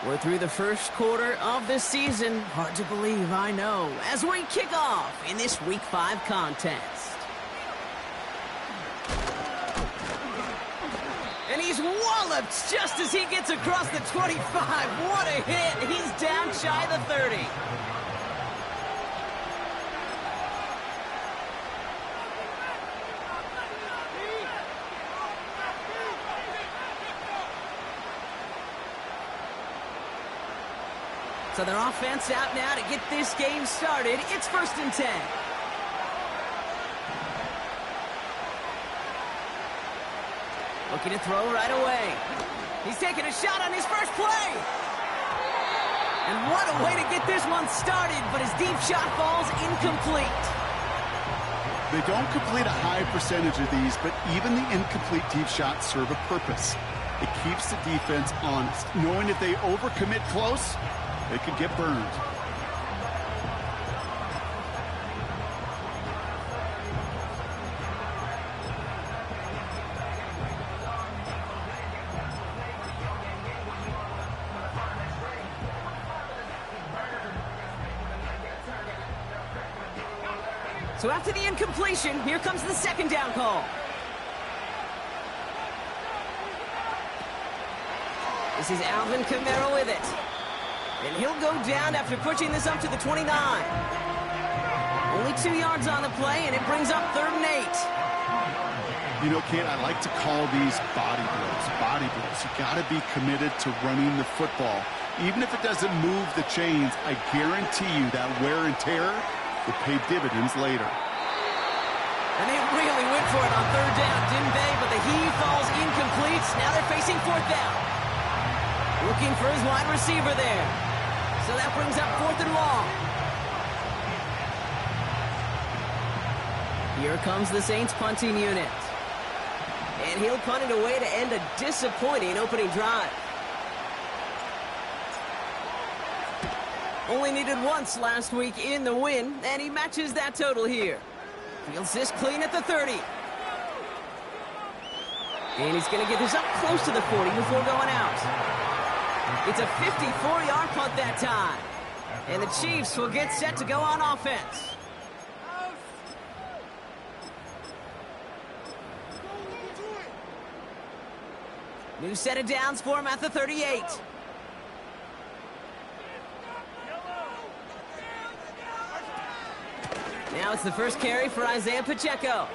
We're through the first quarter of this season. Hard to believe, I know, as we kick off in this Week 5 contest. And he's walloped just as he gets across the 25. What a hit. He's down shy of the 30. So their offense out now to get this game started. It's 1st and 10. Looking to throw right away. He's taking a shot on his first play. And what a way to get this one started, but his deep shot falls incomplete. They don't complete a high percentage of these, but even the incomplete deep shots serve a purpose. It keeps the defense honest, knowing if they overcommit close, they could get burned. So after the incompletion, here comes the 2nd down call. This is Alvin Kamara with it. And he'll go down after pushing this up to the 29. Only 2 yards on the play, and it brings up 3rd and 8. You know, Kate, I like to call these body blows. Body blows. You got to be committed to running the football. Even if it doesn't move the chains, I guarantee you that wear and tear will pay dividends later. And they really went for it on 3rd down, didn't they? But the heave falls incomplete. Now they're facing 4th down. Looking for his wide receiver there. So that brings up 4th and long. Here comes the Saints punting unit. And he'll punt it away to end a disappointing opening drive. Only needed once last week in the win, and he matches that total here. Fields this clean at the 30. And he's going to get this up close to the 40 before going out. It's a 54-yard punt that time. And the Chiefs will get set to go on offense. New set of downs for him at the 38. Now it's the first carry for Isaiah Pacheco.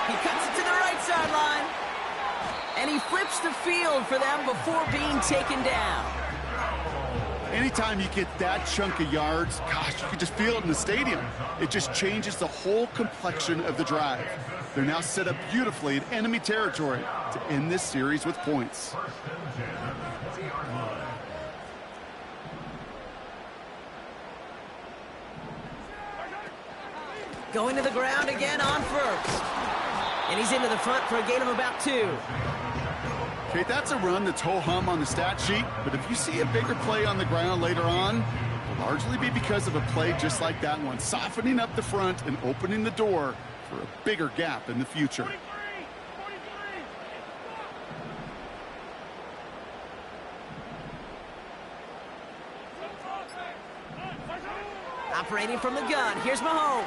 He cuts it to the right sideline. And he flips the field for them before being taken down. Anytime you get that chunk of yards, gosh, you can just feel it in the stadium. It just changes the whole complexion of the drive. They're now set up beautifully in enemy territory to end this series with points. Going to the ground again on 1st. And he's into the front for a gain of about 2. Okay, that's a run that's ho-hum on the stat sheet, but if you see a bigger play on the ground later on, it'll largely be because of a play just like that one, softening up the front and opening the door for a bigger gap in the future. Operating from the gun, here's Mahomes.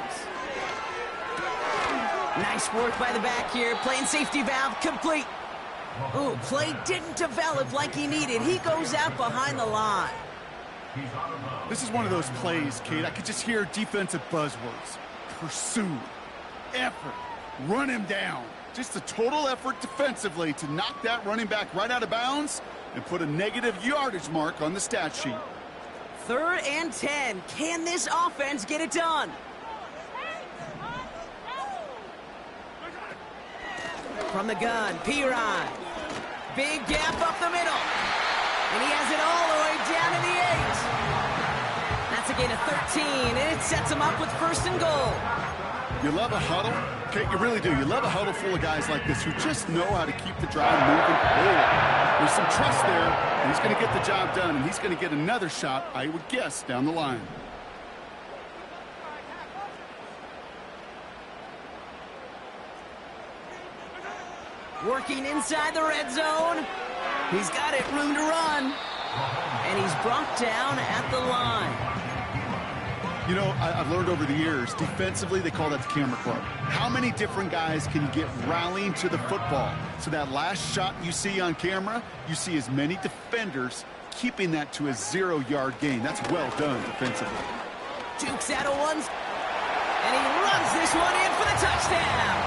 Nice work by the back here, playing safety valve complete. Ooh, play didn't develop like he needed. He goes out behind the line. This is one of those plays, Kate. I could just hear defensive buzzwords. Pursue, effort, run him down. Just a total effort defensively to knock that running back right out of bounds and put a negative yardage mark on the stat sheet. 3rd and 10. Can this offense get it done? From the gun, Piran. Big gap up the middle. And he has it all the way down to the 8. That's a gain of 13, and it sets him up with 1st and goal. You love a huddle? Okay, you really do. You love a huddle full of guys like this who just know how to keep the drive moving forward. There's some trust there, and he's going to get the job done, and he's going to get another shot, I would guess, down the line. Working inside the red zone. He's got it, room to run. And he's brought down at the line. You know, I've learned over the years, defensively, they call that the camera club. How many different guys can you get rallying to the football? So that last shot you see on camera, you see as many defenders keeping that to a 0-yard gain. That's well done defensively. Dukes out of ones, and he runs this one in for the touchdown.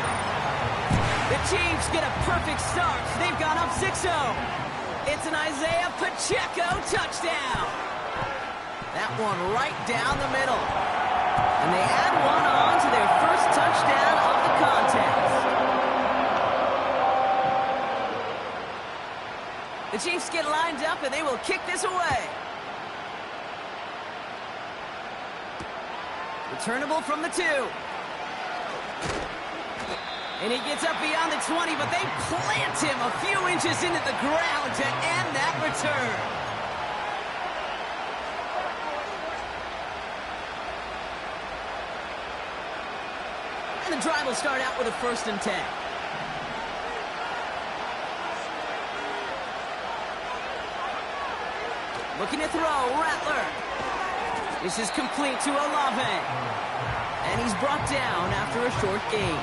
The Chiefs get a perfect start. They've gone up 6-0. It's an Isaiah Pacheco touchdown. That one right down the middle. And they add one on to their first touchdown of the contest. The Chiefs get lined up and they will kick this away. Returnable from the 2. And he gets up beyond the 20, but they plant him a few inches into the ground to end that return. And the drive will start out with a 1st and 10. Looking to throw, Rattler. This is complete to Olave. And he's brought down after a short gain.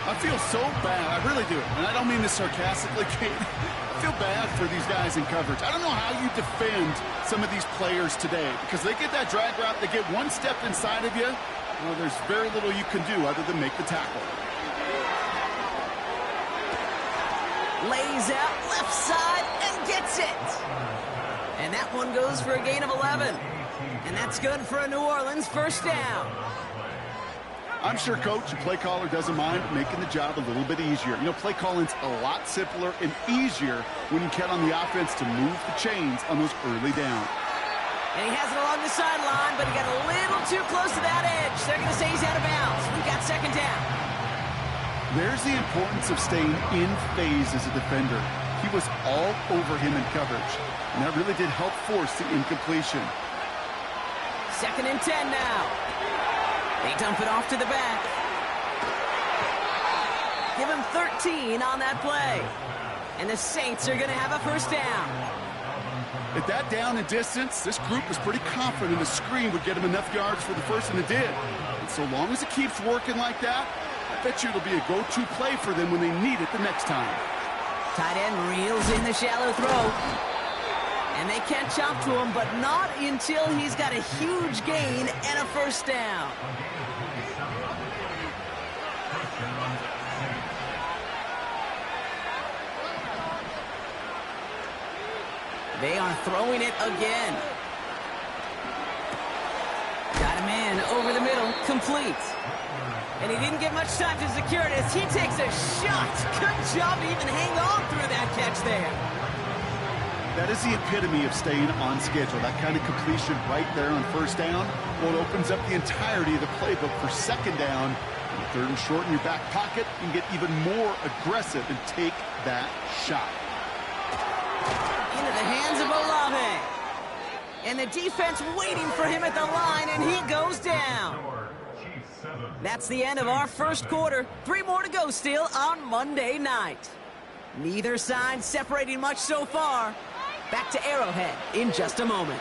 I feel so bad. I really do. And I don't mean this sarcastically, Kate. I feel bad for these guys in coverage. I don't know how you defend some of these players today because they get that drag route, they get one step inside of you. Well, there's very little you can do other than make the tackle. Lays out left side and gets it. And that one goes for a gain of 11. And that's good for a New Orleans 1st down. I'm sure coach and play caller doesn't mind making the job a little bit easier. You know, play calling's a lot simpler and easier when you count on the offense to move the chains on those early downs. And he has it along the sideline, but he got a little too close to that edge. They're going to say he's out of bounds. We've got 2nd down. There's the importance of staying in phase as a defender. He was all over him in coverage, and that really did help force the incompletion. 2nd and 10 now. They dump it off to the back. Give him 13 on that play. And the Saints are going to have a 1st down. At that down and distance, this group was pretty confident a screen would get him enough yards for the 1st, and it did. And so long as it keeps working like that, I bet you it'll be a go-to play for them when they need it the next time. Tight end reels in the shallow throw. And they catch up to him, but not until he's got a huge gain and a 1st down. They are throwing it again. Got him in over the middle, complete. And he didn't get much time to secure it as he takes a shot. Good job to even hang on through that catch there. That is the epitome of staying on schedule. That kind of completion right there on 1st down. Well, it opens up the entirety of the playbook for 2nd down. And 3rd and short in your back pocket, you can get even more aggressive and take that shot. Into the hands of Olave. And the defense waiting for him at the line, and he goes down. That's the end of our 1st quarter. 3 more to go still on Monday night. Neither side separating much so far. Back to Arrowhead in just a moment.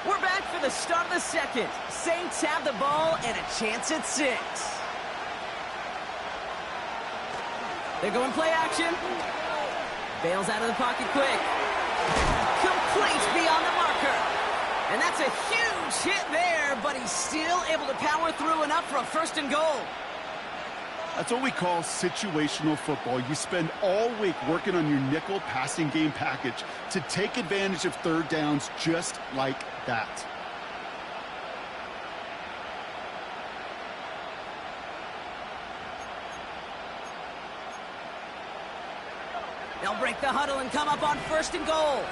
We're back for the start of the 2nd. Saints have the ball and a chance at 6. They're going play action. Bails out of the pocket quick. Complete beyond the marker. And that's a huge hit there, but he's still able to power through enough for a 1st and goal. That's what we call situational football. You spend all week working on your nickel passing game package to take advantage of 3rd downs just like that. They'll break the huddle and come up on 1st and goal.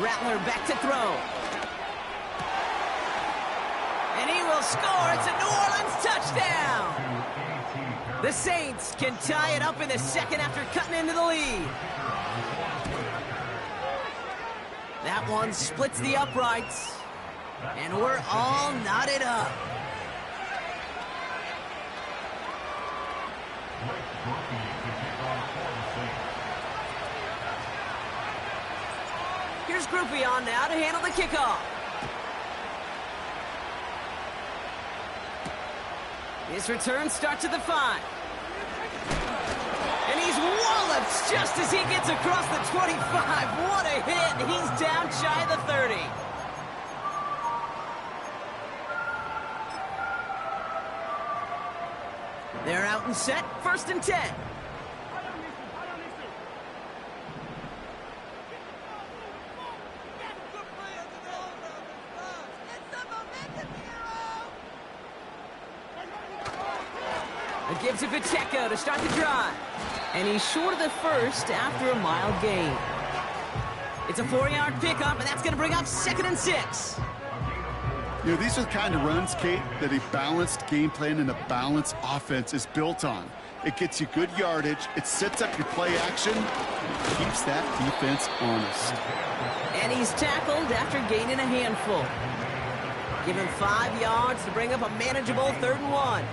Rattler back to throw. And he will score. It's a New Orleans touchdown. The Saints can tie it up in the second after cutting into the lead. That one splits the uprights. And we're all knotted up. Here's Groupie on now to handle the kickoff. His return starts at the 5. And he's walloped just as he gets across the 25. What a hit. He's down shy of the 30. They're out and set. 1st and 10. Gives it Pacheco to start the drive. And he's short of the first after a mile gain. It's a 4-yard pickup, and that's going to bring up 2nd and 6. You know, these are the kind of runs, Kate, that a balanced game plan and a balanced offense is built on. It gets you good yardage, it sets up your play action, and keeps that defense honest. And he's tackled after gaining a handful. Give him 5 yards to bring up a manageable 3rd and 1.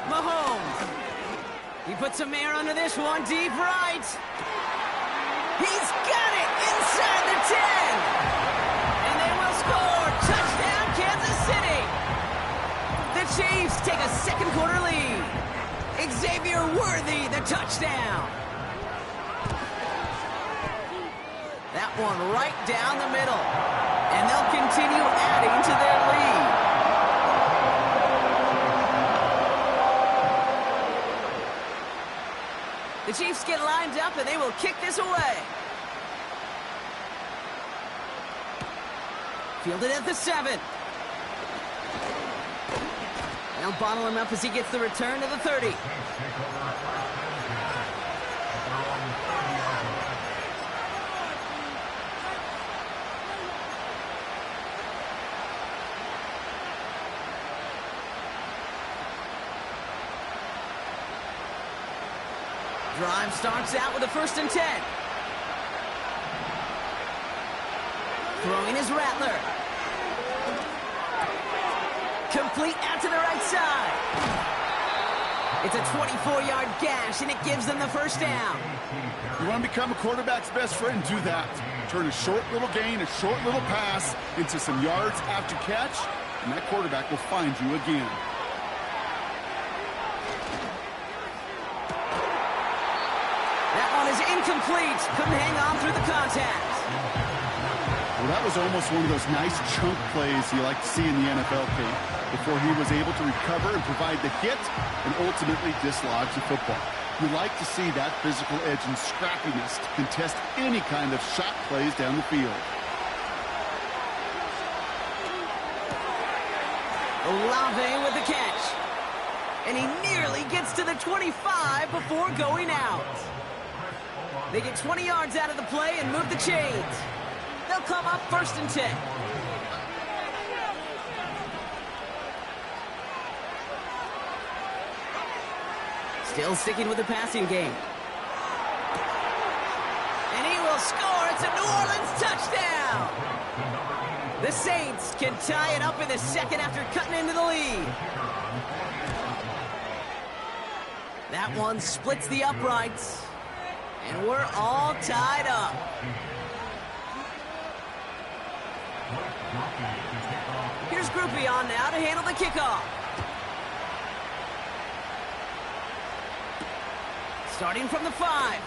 Mahomes. He puts some air under this one, deep right. He's got it inside the 10. And they will score. Touchdown, Kansas City. The Chiefs take a second quarter lead. Xavier Worthy, the touchdown. That one right down the middle. And they'll continue adding to their lead. The Chiefs get lined up, and they will kick this away. Fielded at the 7. They'll bottle him up as he gets the return to the 30. Drive starts out with a 1st and 10. Throwing is Rattler. Complete out to the right side. It's a 24-yard gash, and it gives them the 1st down. You want to become a quarterback's best friend? Do that. Turn a short little gain, a short little pass into some yards after catch, and that quarterback will find you again. Is incomplete. Couldn't hang on through the contact. Well, that was almost one of those nice chunk plays you like to see in the NFL, Kate, before he was able to recover and provide the hit and ultimately dislodge the football. You like to see that physical edge and scrappiness to contest any kind of shot plays down the field. Olave with the catch. And he nearly gets to the 25 before going out. They get 20 yards out of the play and move the chains. They'll come up 1st and 10. Still sticking with the passing game. And he will score. It's a New Orleans touchdown. The Saints can tie it up in the second after cutting into the lead. That one splits the uprights. And we're all tied up. Here's Groupie on now to handle the kickoff. Starting from the 5.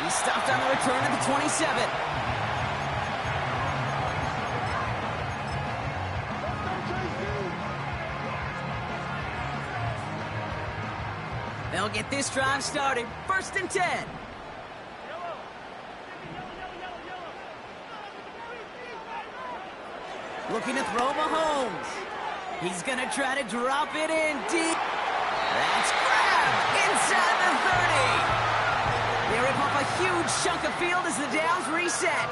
He stopped on the return at the 27. They'll get this drive started. 1st and 10. Looking to throw Mahomes. He's going to try to drop it in deep. That's grabbed inside the 30. They rip off a huge chunk of field as the downs reset.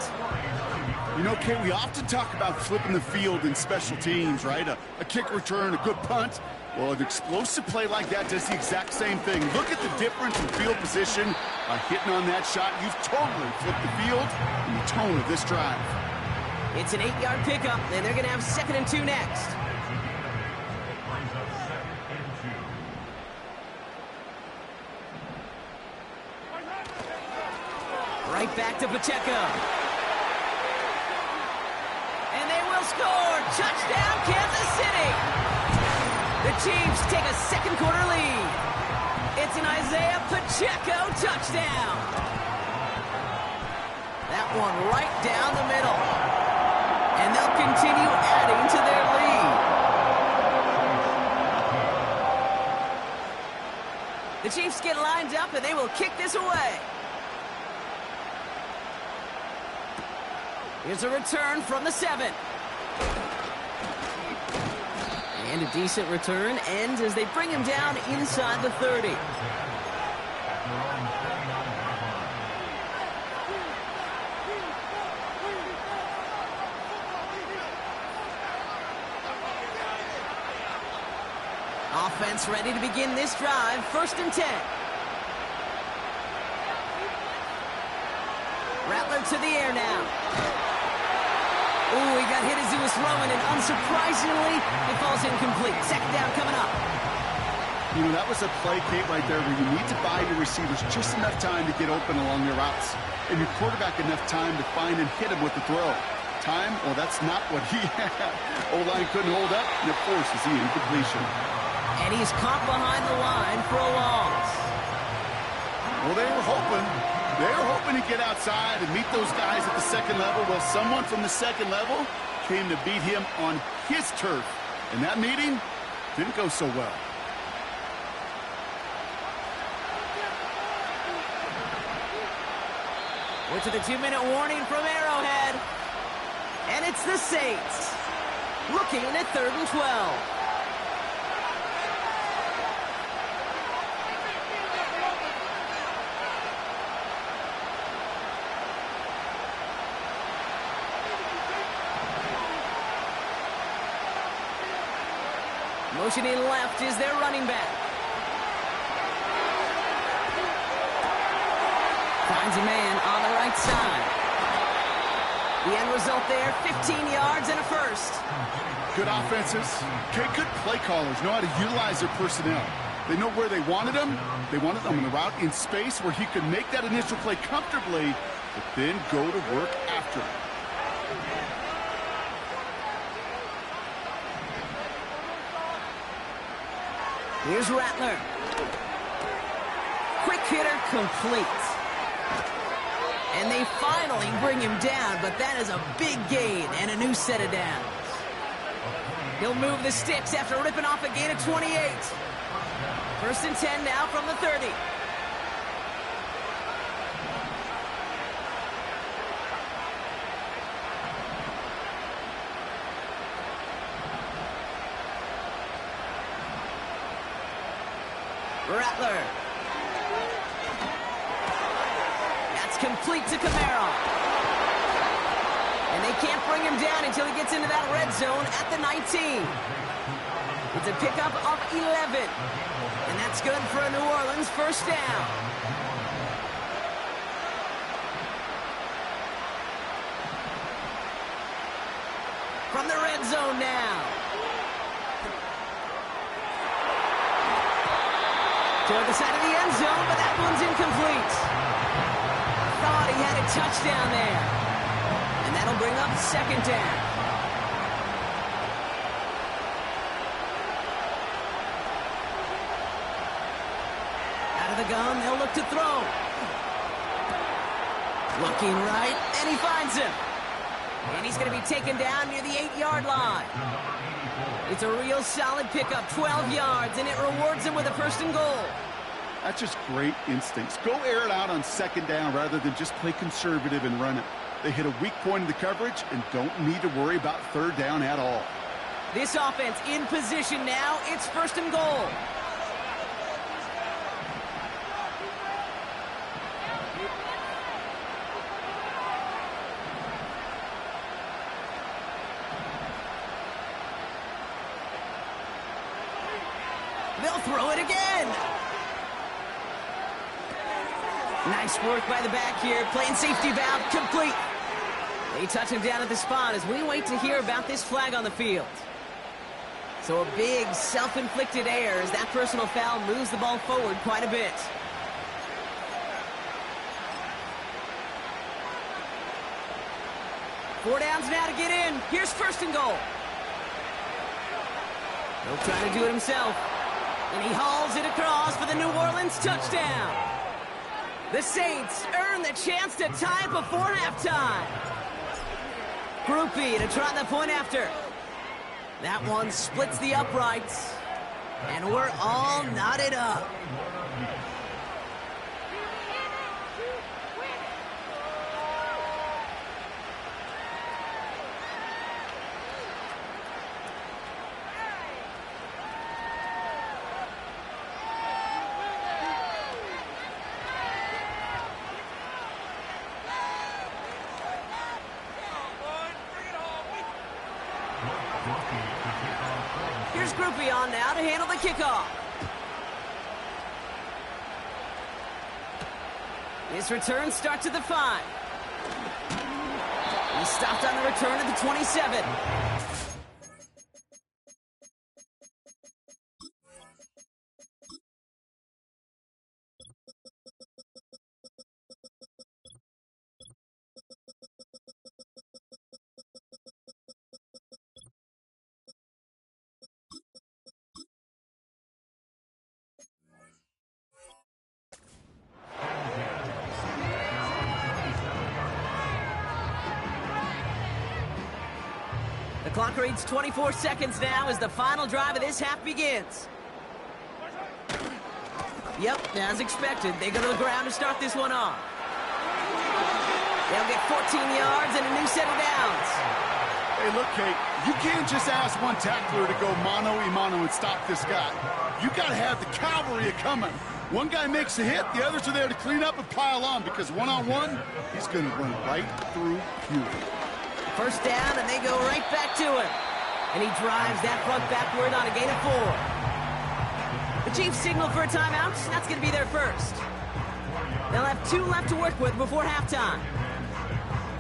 You know, Kate, we often talk about flipping the field in special teams, right? A kick return, a good punt. Well, an explosive play like that does the exact same thing. Look at the difference in field position. By hitting on that shot, you've totally flipped the field and the tone of this drive. It's an 8-yard pickup, and they're going to have 2nd and 2 next. Right back to Pacheco. And they will score. Touchdown, Kansas City. The Chiefs take a second quarter lead. It's an Isaiah Pacheco touchdown. That one right down the middle. And they'll continue adding to their lead. The Chiefs get lined up and they will kick this away. Here's a return from the 7. And a decent return ends as they bring him down inside the 30. Offense ready to begin this drive. 1st and 10. Rattler to the air now. Ooh, he got hit as he was throwing, and unsurprisingly, it falls incomplete. 2nd down coming up. You know, that was a play, Kate, right there where you need to buy your receivers just enough time to get open along their routes. And your quarterback enough time to find and hit him with the throw. Time? Well, that's not what he had. O-line couldn't hold up, and it forces the incompletion. And he's caught behind the line for a loss. Well, they were hoping to get outside and meet those guys at the 2nd level. Well, someone from the 2nd level came to beat him on his turf. And that meeting didn't go so well. We're to the 2-minute warning from Arrowhead. And it's the Saints. Looking at 3rd and 12. Motioning left is their running back. Finds a man on the right side. The end result there, 15 yards and a 1st. Good offenses. Good play callers know how to utilize their personnel. They know where they wanted them. They wanted them on the route in space where he could make that initial play comfortably, but then go to work after it. Here's Rattler. Quick hitter complete. And they finally bring him down, but that is a big gain and a new set of downs. He'll move the sticks after ripping off a gain of 28. 1st and 10 now from the 30. Rattler. That's complete to Camaro. And they can't bring him down until he gets into that red zone at the 19. It's a pickup of 11. And that's good for a New Orleans 1st down. From the red zone now. Toward the side of the end zone, but that one's incomplete. Thought he had a touchdown there. And that'll bring up 2nd down. Out of the gun, they'll look to throw. Looking right, and he finds him. And he's going to be taken down near the 8-yard line. It's a real solid pickup, 12 yards, and it rewards him with a 1st and goal. That's just great instincts. Go air it out on 2nd down rather than just play conservative and run it. They hit a weak point in the coverage and don't need to worry about 3rd down at all. This offense in position now. It's 1st and goal. They'll throw it again. Nice work by the back here. Playing safety valve complete. They touch him down at the spot as we wait to hear about this flag on the field. So a big self-inflicted error as that personal foul moves the ball forward quite a bit. Four downs now to get in. Here's first and goal. He'll try to do it himself. And he hauls it across for the New Orleans touchdown. The Saints earn the chance to tie before halftime. Groupie to try the point after. That one splits the uprights. And we're all knotted up. Here's Groupie on now to handle the kickoff. His return starts at the 5. He stopped on the return at the 27. The clock reads 24 seconds now as the final drive of this half begins. Yep, as expected, they go to the ground to start this one off. They'll get 14 yards and a new set of downs. Hey, look, Kate, you can't just ask one tackler to go mano-a-mano and stop this guy. You got to have the cavalry coming. One guy makes a hit, the others are there to clean up and pile on because one-on-one, he's going to run right through you. First down, and they go right back to him. And he drives that front backward on a gain of 4. The Chiefs signal for a timeout. That's going to be their first. They'll have 2 left to work with before halftime.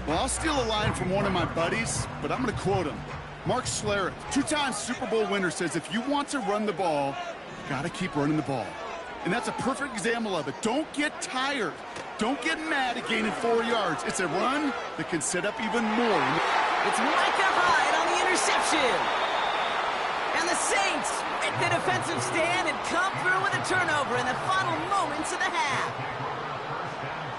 Well, I'll steal a line from one of my buddies, but I'm going to quote him. Mark Schlereth, 2-time Super Bowl winner, says if you want to run the ball, you got to keep running the ball. And that's a perfect example of it. Don't get tired. Don't get mad at gaining 4 yards. It's a run that can set up even more. It's Micah Hyde on the interception. And the Saints make the defensive stand and come through with a turnover in the final moments of the half.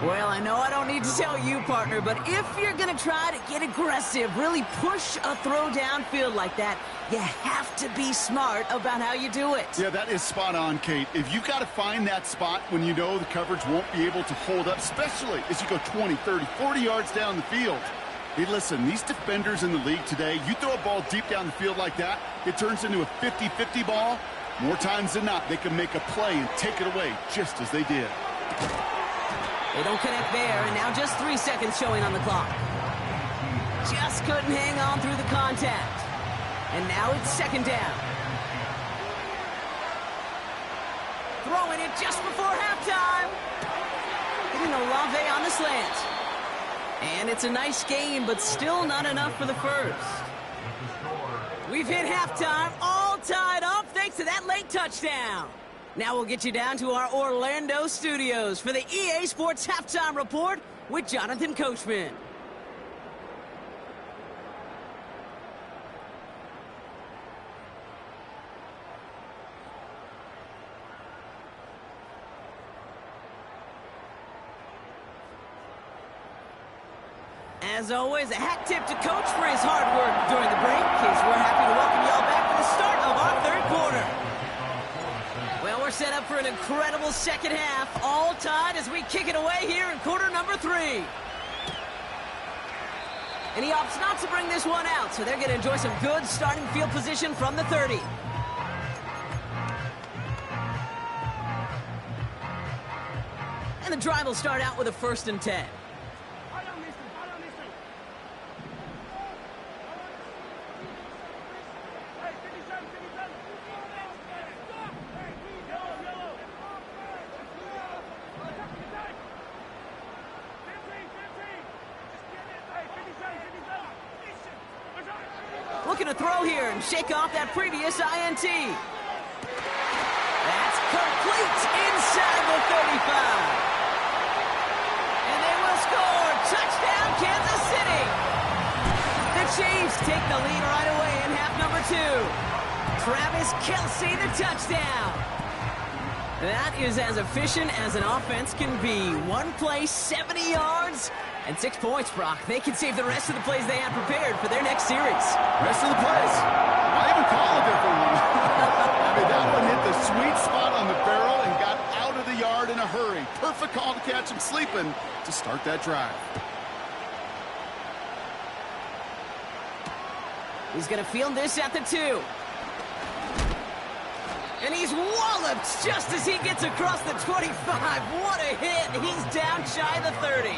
Well, I know I don't need to tell you, partner, but if you're going to try to get aggressive, really push a throw downfield like that, you have to be smart about how you do it. Yeah, that is spot on, Kate. If you got to find that spot when you know the coverage won't be able to hold up, especially as you go 20, 30, 40 yards down the field. Hey, listen, these defenders in the league today, you throw a ball deep down the field like that, it turns into a 50-50 ball. More times than not, they can make a play and take it away just as they did. They don't connect there, and now just 3 seconds showing on the clock. Just couldn't hang on through the contact. And now it's second down. Throwing it just before halftime. Hitting Olave on the slant. And it's a nice game, but still not enough for the first. We've hit halftime, all tied up thanks to that late touchdown. Now we'll get you down to our Orlando studios for the EA Sports Halftime Report with Jonathan Coachman. As always, a hat tip to Coach for his hard work during the break, as we're happy to welcome y'all back for the start of our third quarter. Well, we're set up for an incredible second half, all tied as we kick it away here in quarter number 3. And he opts not to bring this one out, so they're going to enjoy some good starting field position from the 30. And the drive will start out with a 1st and 10. looking to throw here and shake off that previous INT. That's complete inside the 35. And they will score. Touchdown, Kansas City. The Chiefs take the lead right away in half number 2. Travis Kelce, the touchdown. That is as efficient as an offense can be. One play, 70 yards, and 6 points, Brock. They can save the rest of the plays they have prepared for their next series. Rest of the plays? I even call a different one. I mean, that one hit the sweet spot on the barrel and got out of the yard in a hurry. Perfect call to catch him sleeping to start that drive. He's going to field this at the 2. And he's walloped just as he gets across the 25. What a hit. He's down shy of the 30.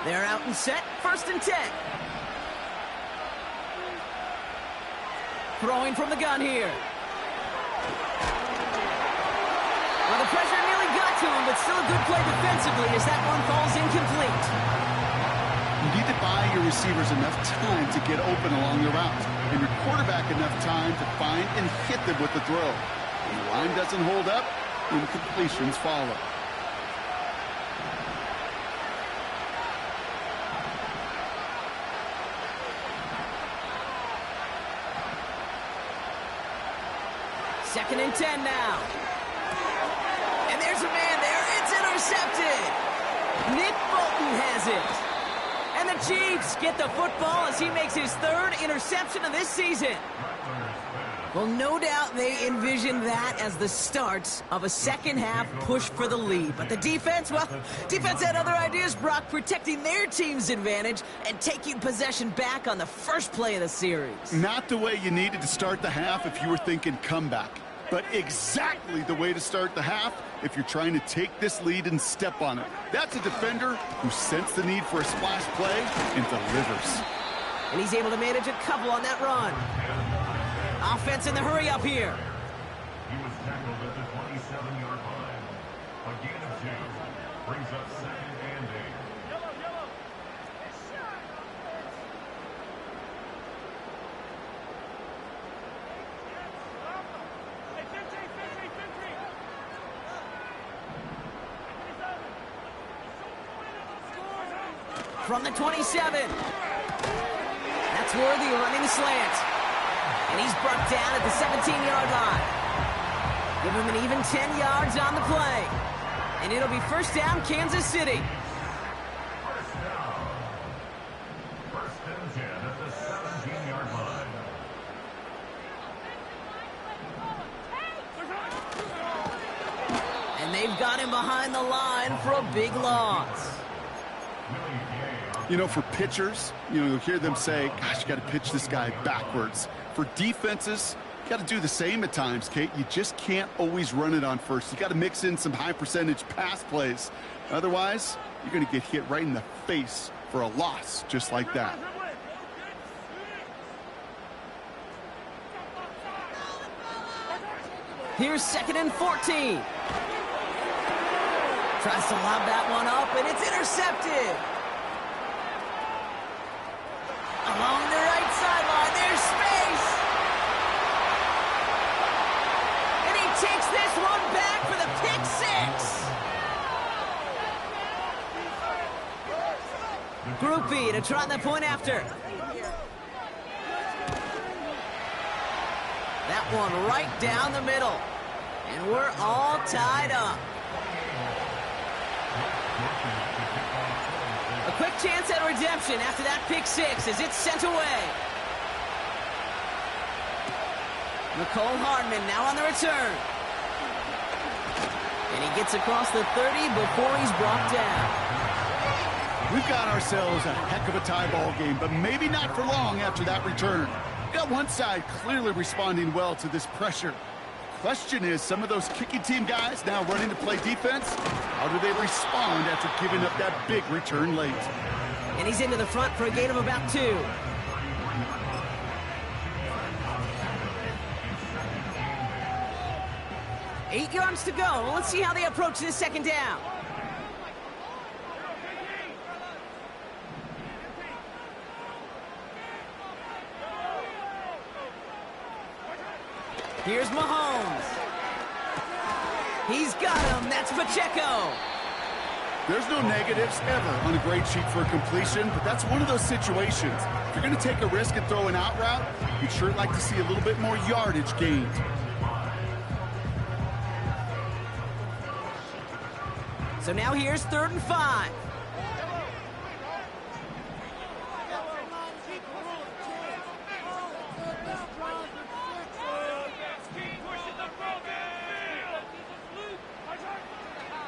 They're out and set. 1st and 10. Throwing from the gun here. Well, the pressure nearly got to him, but still a good play defensively as that one falls incomplete. You need to buy your receivers enough time to get open along the route, and your quarterback enough time to find and hit them with the throw. When the line doesn't hold up, incompletions follow. Second and 10 now. And there's a man there. It's intercepted. Nick Bolton has it. And the Chiefs get the football as he makes his 3rd interception of this season. Well, no doubt they envision that as the start of a second-half push for the lead. But the defense, well, defense had other ideas, Brock, protecting their team's advantage and taking possession back on the first play of the series. Not the way you needed to start the half if you were thinking comeback, but exactly the way to start the half if you're trying to take this lead and step on it. That's a defender who sensed the need for a splash play and delivers. And he's able to manage a couple on that run. Offense in the hurry up here. He was tackled at the 27-yard line. A gain of 2 brings up 2nd and 8. From the 27. That's Worthy running the slant. And he's brought down at the 17-yard line. Give him an even 10 yards on the play. And it'll be 1st down, Kansas City. First down. 1st and 10 at the 17-yard line. And they've got him behind the line for a big loss. You know, for pitchers, you'll hear them say, gosh, you got to pitch this guy backwards. For defenses, you got to do the same at times, Kate. You just can't always run it on first. You got to mix in some high-percentage pass plays. Otherwise, you're going to get hit right in the face for a loss just like that. Here's 2nd and 14. Tries to lob that one up, and it's intercepted. Along the right sideline, there's space. And he takes this one back for the pick 6. Group B to try the point after. That one right down the middle. And we're all tied up. A quick chance at redemption after that pick 6 as it's sent away. McCole Hardman now on the return. And he gets across the 30 before he's brought down. We've got ourselves a heck of a tie ball game, but maybe not for long after that return. We've got one side clearly responding well to this pressure. Question is, some of those kicking team guys now running to play defense, how do they respond after giving up that big return late? And he's into the front for a gain of about 2. 8 yards to go. Let's see how they approach this second down. Here's Mahomes. He's got him. That's Pacheco. There's no negatives ever on a grade sheet for a completion, but that's one of those situations. If you're going to take a risk and throw an out route, you'd sure like to see a little bit more yardage gained. So now here's 3rd and 5.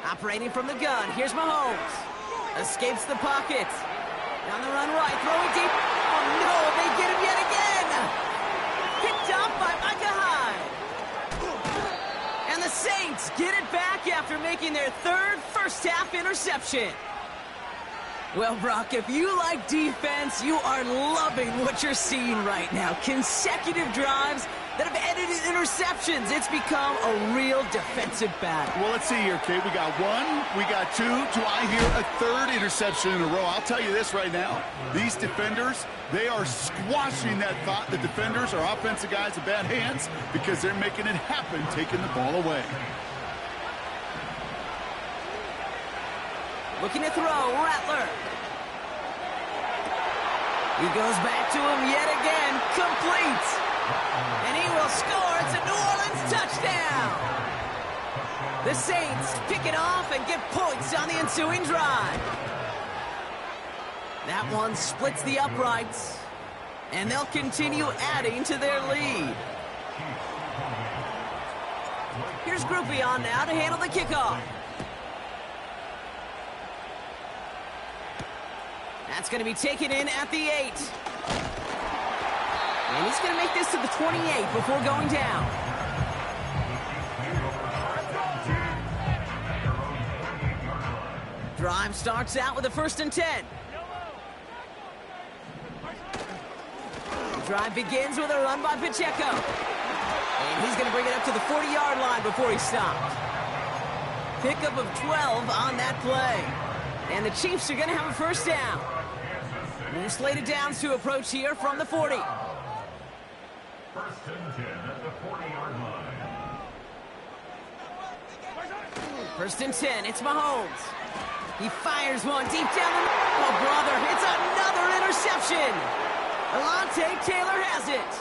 Operating from the gun, here's Mahomes. Escapes the pocket. Down the run right, throwing deep. Oh no, they get him yet again! Picked up by Micah Hyde. And the Saints get it back after making their 3rd first-half interception. Well, Brock, if you like defense, you are loving what you're seeing right now. Consecutive drives that have ended in interceptions. It's become a real defensive battle. Well, let's see here, Kate. We got 1, we got 2. Do I hear a 3rd interception in a row? I'll tell you this right now. These defenders, they are squashing that thought. The defenders are offensive guys in bad hands because they're making it happen, taking the ball away. Looking to throw, Rattler. He goes back to him yet again, complete. And he will score. It's a New Orleans touchdown. The Saints pick it off and get points on the ensuing drive. That one splits the uprights, and they'll continue adding to their lead. Here's Groupie on now to handle the kickoff. That's going to be taken in at the 8. And he's going to make this to the 28 before going down. Drive starts out with a 1st and 10. The drive begins with a run by Pacheco. And he's going to bring it up to the 40-yard line before he stopped. Pickup of 12 on that play. And the Chiefs are going to have a 1st down. New slated downs to approach here from the 40. 1st and 10 at the 40-yard line. 1st and 10, it's Mahomes. He fires one deep down the... Oh, brother, it's another interception. Alontae Taylor has it.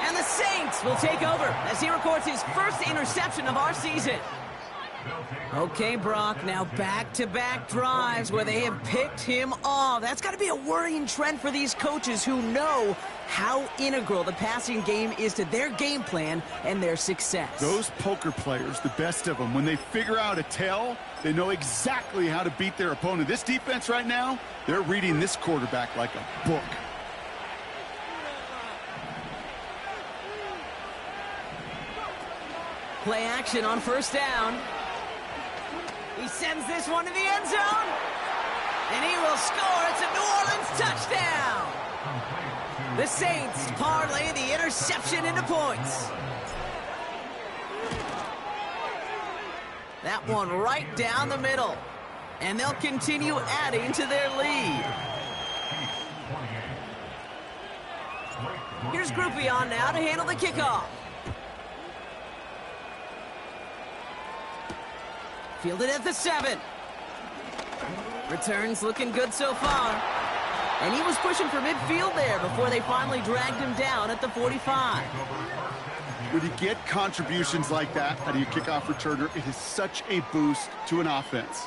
And the Saints will take over as he records his 1st interception of our season. Okay, Brock, now back-to-back drives where they have picked him off. That's got to be a worrying trend for these coaches who know how integral the passing game is to their game plan and their success. Those poker players, the best of them, when they figure out a tell, they know exactly how to beat their opponent. This defense right now, they're reading this quarterback like a book. Play action on 1st down. He sends this one to the end zone. And he will score. It's a New Orleans touchdown. The Saints parlay the interception into points. That one right down the middle. And they'll continue adding to their lead. Here's Groupie on now to handle the kickoff. Fielded at the 7. Returns looking good so far. And he was pushing for midfield there before they finally dragged him down at the 45. When you get contributions like that out of your kickoff returner, it is such a boost to an offense.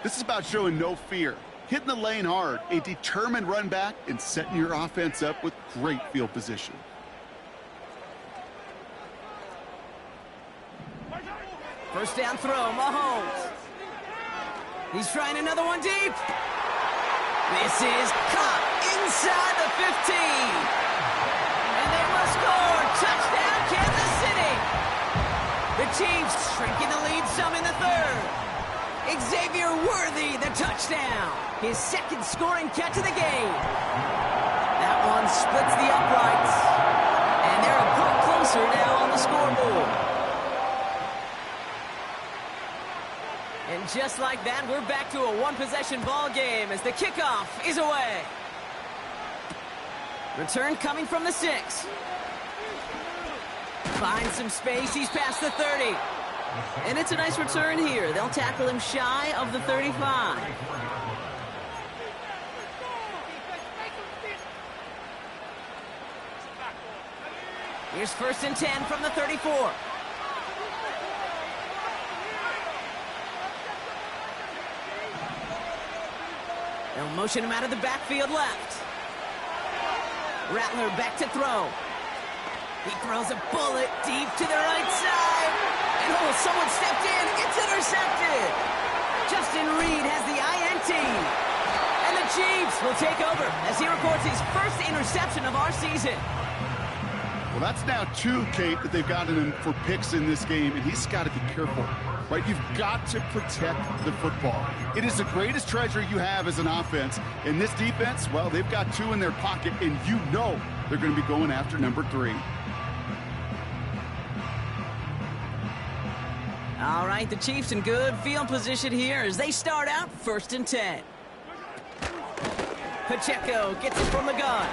This is about showing no fear, hitting the lane hard, a determined run back, and setting your offense up with great field position. First down throw, Mahomes. He's trying another one deep. This is caught inside the 15. And they will score. Touchdown, Kansas City. The Chiefs shrinking the lead some in the 3rd. Xavier Worthy, the touchdown. His 2nd scoring catch of the game. That one splits the uprights. And they're closer now on the scoreboard. And just like that, we're back to a one-possession ball game as the kickoff is away. Return coming from the 6. Finds some space. He's past the 30. And it's a nice return here. They'll tackle him shy of the 35. Here's 1st and 10 from the 34. They'll motion him out of the backfield left. Rattler back to throw. He throws a bullet deep to the right side. And oh, someone stepped in. It's intercepted. Justin Reed has the INT. And the Chiefs will take over as he records his first interception of our season. Well, that's now 2, Kate, that they've gotten him for picks in this game, and he's got to be careful, right? You've got to protect the football. It is the greatest treasure you have as an offense. And this defense, well, they've got 2 in their pocket, and you know they're going to be going after number 3. All right, the Chiefs in good field position here as they start out 1st and 10. Pacheco gets it from the gun.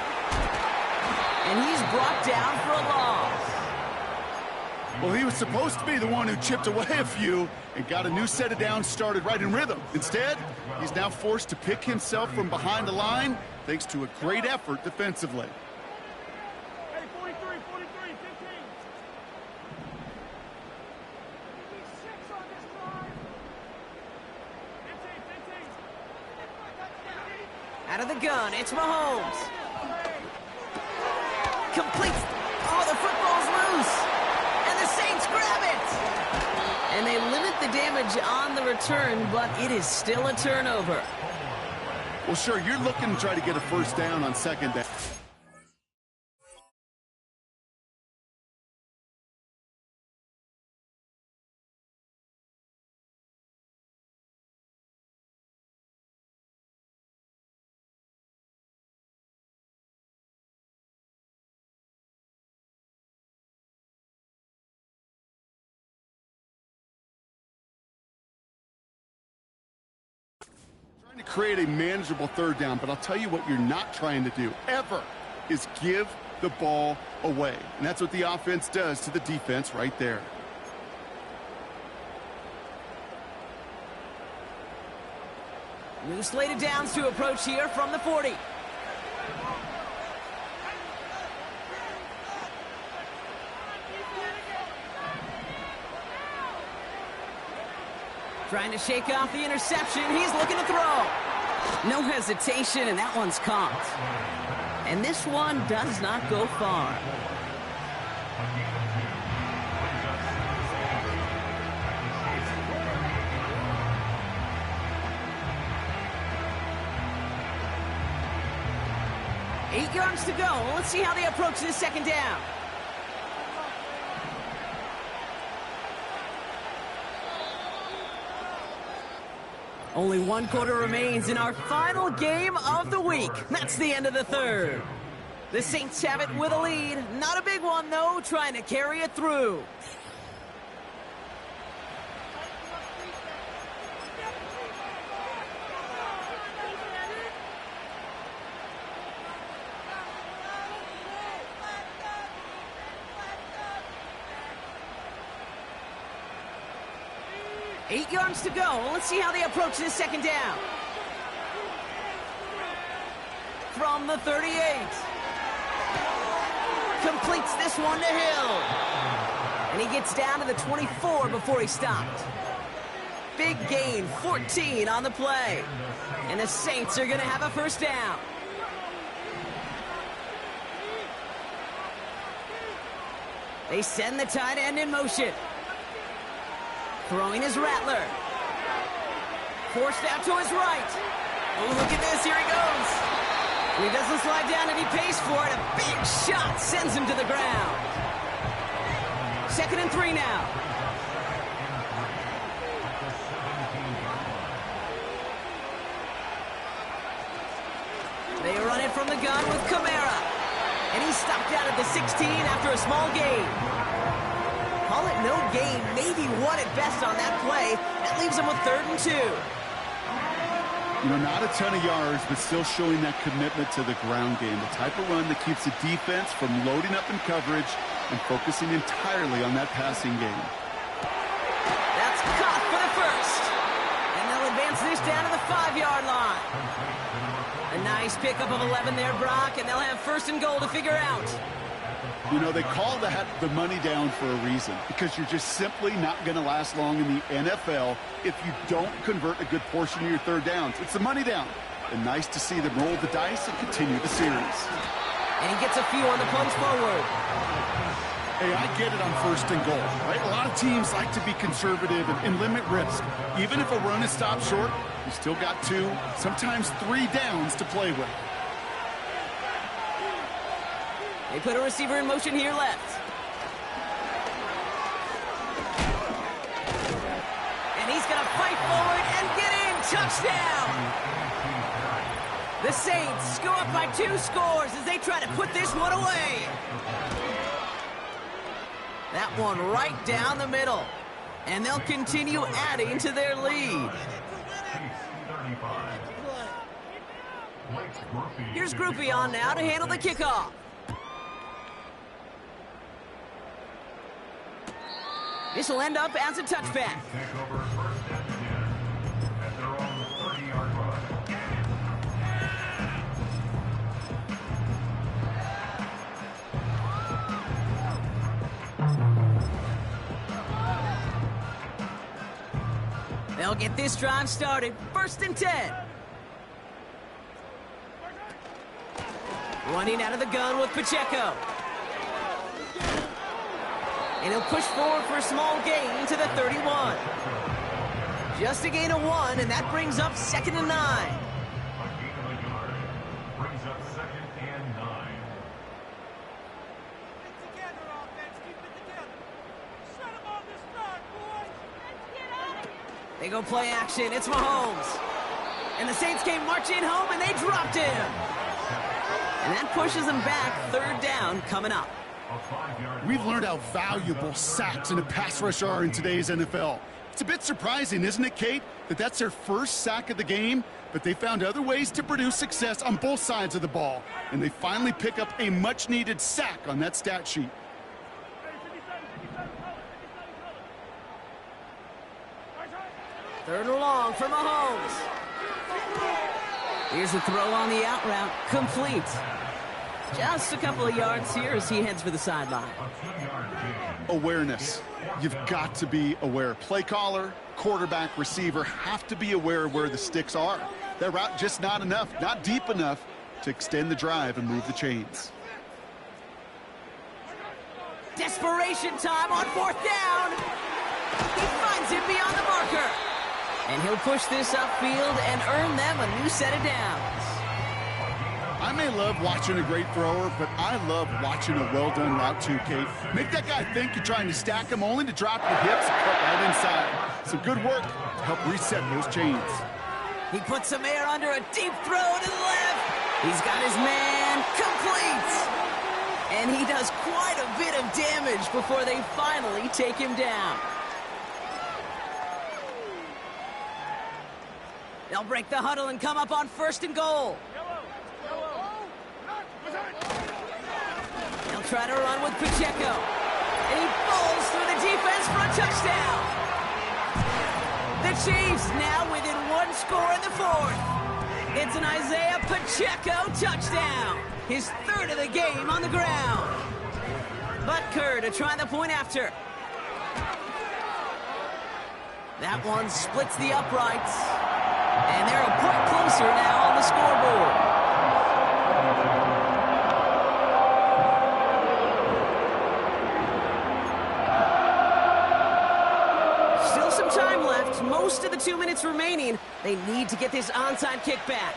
And he's brought down for a loss. Well, he was supposed to be the one who chipped away a few and got a new set of downs started right in rhythm. Instead, he's now forced to pick himself from behind the line thanks to a great effort defensively. Hey, 43, 15. On this drive. 15. Out of the gun, it's Mahomes. Completes. Oh, the football's loose. And the Saints grab it. And they limit the damage on the return, but it is still a turnover. Well, sure, you're looking to try to get a 1st down on 2nd down. To create a manageable 3rd down, but I'll tell you what you're not trying to do ever is give the ball away. And that's what the offense does to the defense right there. New slated downs to approach here from the 40. Trying to shake off the interception. He's looking to throw. No hesitation, and that one's caught. And this one does not go far. Eight yards to go. Let's see how they approach this 2nd down. Only 1 quarter remains in our final game of the week. That's the end of the 3rd. The Saints have it with a lead. Not a big one, though, trying to carry it through. Eight yards to go. Let's see how they approach this 2nd down. From the 38. Completes this one to Hill. And he gets down to the 24 before he stopped. Big gain, 14 on the play. And the Saints are going to have a 1st down. They send the tight end in motion. Throwing his Rattler. Forced out to his right. Oh, look at this. Here he goes. And he doesn't slide down, and he pays for it. A big shot sends him to the ground. 2nd and 3 now. They run it from the gun with Kamara. And he's stopped out at the 16 after a small gain. Call it no gain, maybe one at best on that play. That leaves him with 3rd and 2. You know, not a ton of yards, but still showing that commitment to the ground game. The type of run that keeps the defense from loading up in coverage and focusing entirely on that passing game. That's caught for the first. And they'll advance this down to the 5-yard line. A nice pickup of 11 there, Brock, and they'll have 1st and goal to figure out. You know, they call that the money down for a reason, because you're just simply not going to last long in the NFL if you don't convert a good portion of your 3rd downs. It's the money down. And nice to see them roll the dice and continue the series. And he gets a few on the punch forward. Hey, I get it on 1st and goal, right? A lot of teams like to be conservative and limit risk. Even if a run is stopped short, you still got 2, sometimes 3 downs to play with. They put a receiver in motion here left. And he's going to fight forward and get in. Touchdown! The Saints go up by 2 scores as they try to put this one away. That one right down the middle. And they'll continue adding to their lead. Here's Groupie on now to handle the kickoff. This will end up as a touchback. They'll get this drive started. 1st and 10. Running out of the gun with Pacheco. And he'll push forward for a small gain to the 31. Just a gain of 1, and that brings up 2nd and 9. Brings up 2nd and 9. Get together, offense. Keep it together. Shut him on this start, boys. Let's get out of here. They go play action. It's Mahomes. And the Saints came marching home, and they dropped him. And that pushes them back. 3rd down coming up. We've learned how valuable sacks in a pass rush are in today's NFL. It's a bit surprising, isn't it, Kate, that that's their first sack of the game, but they found other ways to produce success on both sides of the ball, and they finally pick up a much-needed sack on that stat sheet. Third and long for Mahomes. Here's the throw on the out route. Complete. Just a couple of yards here as he heads for the sideline. Awareness. You've got to be aware. Play caller, quarterback, receiver have to be aware of where the sticks are. That route just not enough, not deep enough to extend the drive and move the chains. Desperation time on 4th down. He finds him beyond the marker. And he'll push this upfield and earn them a new set of downs. I may love watching a great thrower, but I love watching a well-done route too, Kate. Make that guy think you're trying to stack him only to drop your hips and cut right inside. Some good work to help reset those chains. He puts some air under a deep throw to the left. He's got his man complete. And he does quite a bit of damage before they finally take him down. They'll break the huddle and come up on 1st and goal. They'll try to run with Pacheco. And he falls through the defense for a touchdown. The Chiefs now within 1 score in the 4th. It's an Isaiah Pacheco touchdown. His 3rd of the game on the ground. Butker to try the point after. That one splits the uprights. And they're a point closer now on the scoreboard. Still some time left. Most of the 2 minutes remaining. They need to get this onside kick back.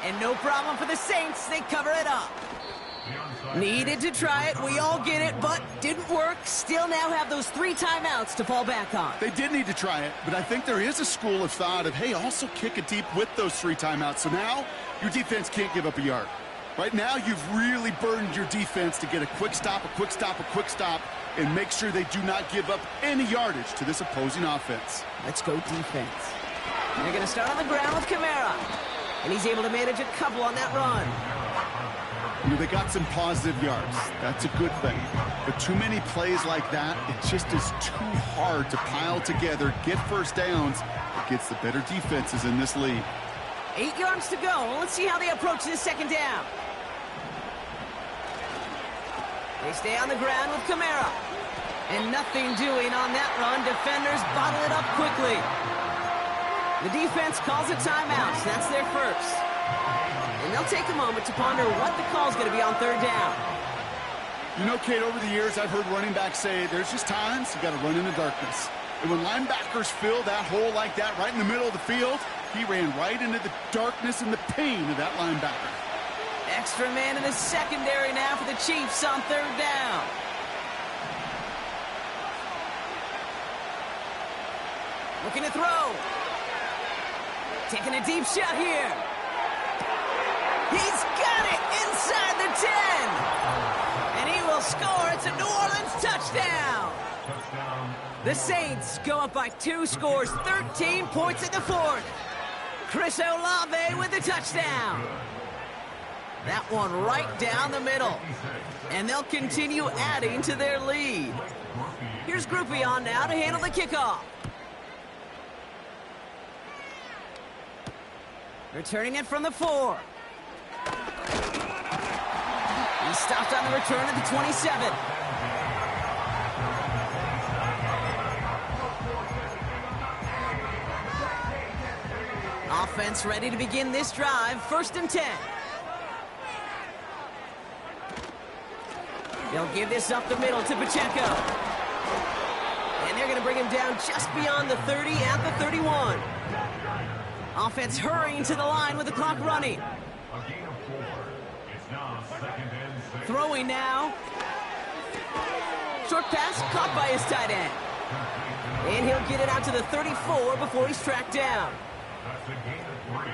And no problem for the Saints. They cover it up. Needed to try it. We all get it, but Didn't work, still now have those 3 timeouts to fall back on. They did need to try it, but I think there is a school of thought of, hey, also kick it deep with those 3 timeouts. So now your defense can't give up a yard. Right now, you've really burdened your defense to get a quick stop, and make sure they do not give up any yardage to this opposing offense. Let's go defense. They're going to start on the ground with Kamara. And he's able to manage a couple on that run. You know, they got some positive yards. That's a good thing. But too many plays like that, it just is too hard to pile together, get first downs against the better defenses in this league. 8 yards to go. Let's see how they approach this second down. They stay on the ground with Kamara. And nothing doing on that run. Defenders bottle it up quickly. The defense calls a timeout. That's their first. And they'll take a moment to ponder what the call's going to be on third down. You know, Kate, over the years, I've heard running backs say there's just times you got to run in the darkness. And when linebackers fill that hole like that right in the middle of the field, he ran right into the darkness and the pain of that linebacker. Extra man in the secondary now for the Chiefs on third down. Looking to throw. Taking a deep shot here. He's got it inside the 10. And he will score. It's a New Orleans touchdown. The Saints go up by 2 scores, 13 points in the fourth. Chris Olave with the touchdown. That one right down the middle. And they'll continue adding to their lead. Here's Groupie on now to handle the kickoff. Returning it from the 4. He stopped on the return at the 27. Offense ready to begin this drive. 1st and 10. They'll give this up the middle to Pacheco. And they're going to bring him down just beyond the 30 at the 31. Offense hurrying to the line with the clock running. Throwing now. Short pass caught by his tight end. And he'll get it out to the 34 before he's tracked down. That's a gain of 3.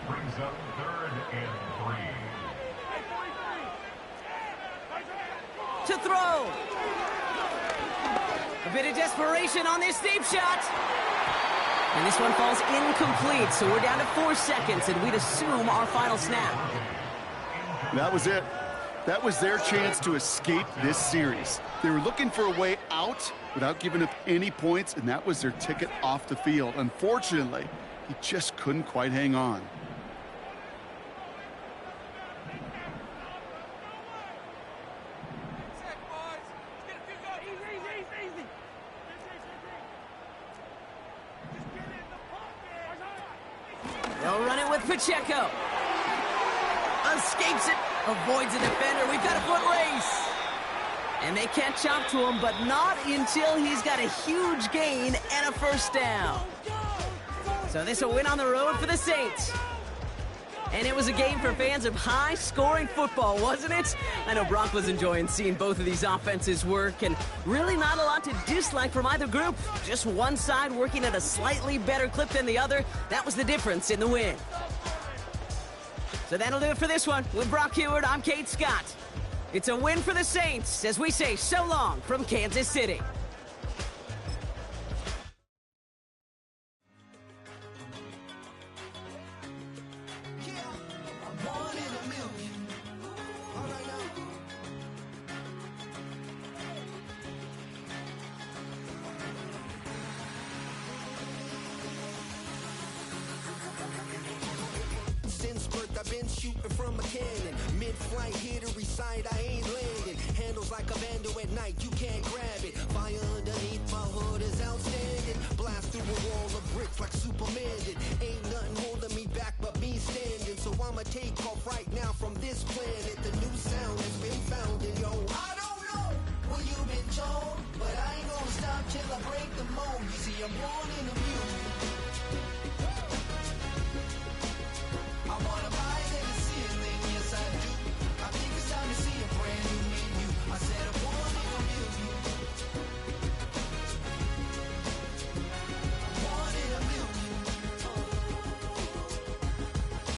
Brings up 3rd and 3. To throw. A bit of desperation on this deep shot. And this one falls incomplete, so we're down to 4 seconds, and we'd assume our final snap. That was it. That was their chance to escape this series. They were looking for a way out without giving up any points, and that was their ticket off the field. Unfortunately, he just couldn't quite hang on. They'll run it with Pacheco. Escapes it. Avoids a defender. We've got a foot race. And they catch up to him, but not until he's got a huge gain and a first down. So this a win on the road for the Saints. And it was a game for fans of high-scoring football, wasn't it? I know Brock was enjoying seeing both of these offenses work, and really not a lot to dislike from either group. Just one side working at a slightly better clip than the other. That was the difference in the win. So that'll do it for this one. With Brock Heward, I'm Kate Scott. It's a win for the Saints as we say so long from Kansas City. I've been shooting from a cannon. Mid-flight, here to recite, I ain't landing. Handles like a vandal at night, you can't grab it. Fire underneath my hood is outstanding. Blast through a wall of bricks like Superman did. Ain't nothing holding me back but me standing. So I'ma take off right now from this planet. The new sound has been found in yo. I don't know what you've been told, but I ain't gonna stop till I break the mold. You see, I'm born